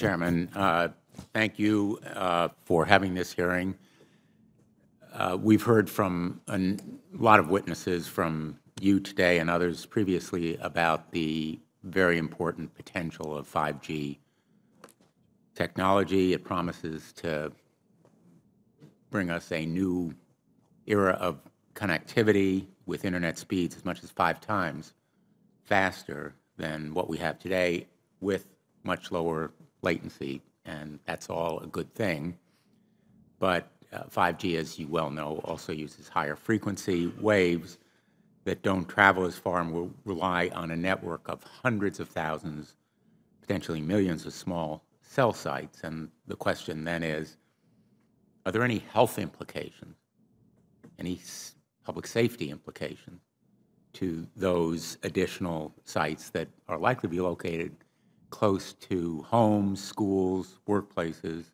Chairman. Thank you for having this hearing. We've heard from a lot of witnesses from you today and others previously about the very important potential of 5G technology. It promises to bring us a new era of connectivity with internet speeds as much as 5 times faster than what we have today, with much lower latency, and that's all a good thing. But 5G, as you well know, also uses higher frequency waves that don't travel as far and will rely on a network of hundreds of thousands, potentially millions of small cell sites. And the question then is, are there any health implications, any public safety implications to those additional sites that are likely to be located close to homes, schools, workplaces,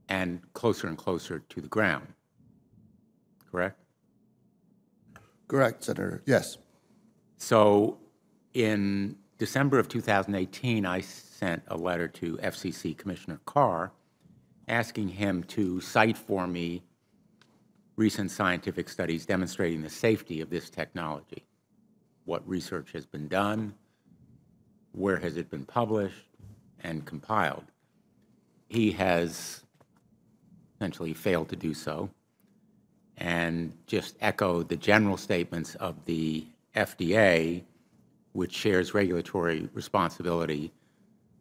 and closer to the ground? Correct? Correct, Senator. Yes. So in December of 2018, I sent a letter to FCC Commissioner Carr asking him to cite for me recent scientific studies demonstrating the safety of this technology. What research has been done, where has it been published and compiled? He has essentially failed to do so, and just echoed the general statements of the FDA, which shares regulatory responsibility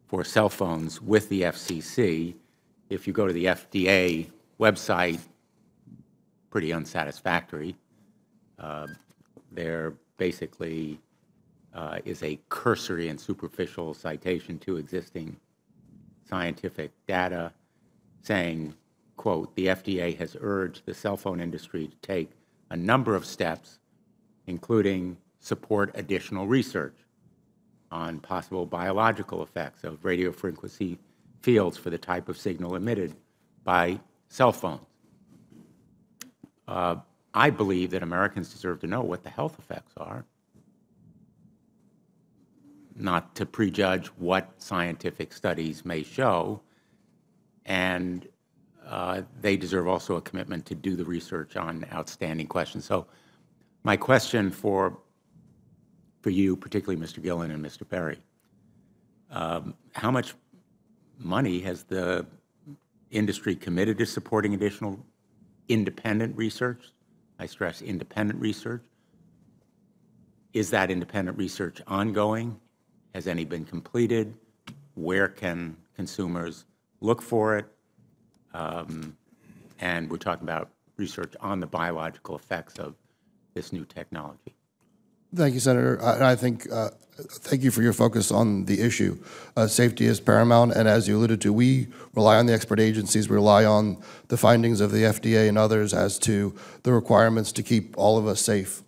for cell phones with the FCC. If you go to the FDA website, pretty unsatisfactory. There basically is a cursory and superficial citation to existing scientific data saying, quote, the FDA has urged the cell phone industry to take a number of steps, including support additional research on possible biological effects of radio frequency fields for the type of signal emitted by cell phones. I believe that Americans deserve to know what the health effects are, not to prejudge what scientific studies may show, and they deserve also a commitment to do the research on outstanding questions. So my question for you, particularly Mr. Gillen and Mr. Perry, how much money has the industry committed to supporting additional independent research? I stress independent research. Is that independent research ongoing? Has any been completed? Where can consumers look for it? And we're talking about research on the biological effects of this new technology. Thank you, Senator. I think, thank you for your focus on the issue. Safety is paramount, and as you alluded to, we rely on the expert agencies, we rely on the findings of the FDA and others as to the requirements to keep all of us safe.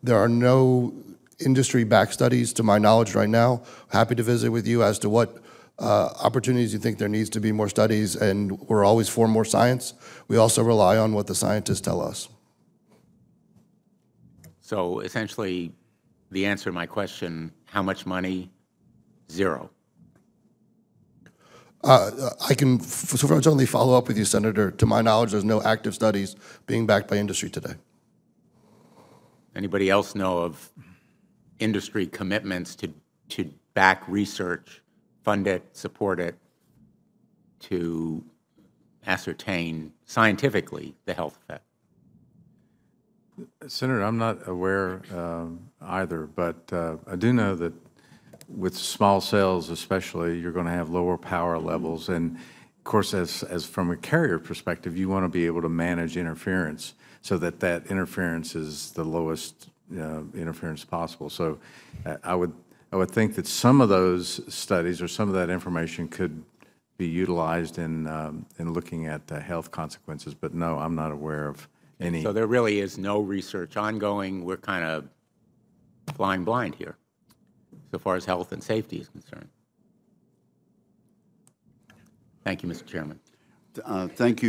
There are no industry-backed studies, to my knowledge right now. Happy to visit with you as to what opportunities you think there needs to be more studies, and we're always for more science. We also rely on what the scientists tell us. So essentially, the answer to my question, how much money? Zero. I can certainly follow up with you, Senator. To my knowledge, there's no active studies being backed by industry today. Anybody else know of industry commitments to back research, fund it, support it, to ascertain scientifically the health effect? Senator, I'm not aware either, but I do know that with small cells especially, you're going to have lower power levels. And of course, as from a carrier perspective, you want to be able to manage interference so that that interference is the lowest interference possible. So I would think that some of those studies or some of that information could be utilized in looking at the health consequences. But no, I'm not aware of any. So there really is no research ongoing. We're kind of flying blind here so far as health and safety is concerned. Thank you, Mr. Chairman. Thank you.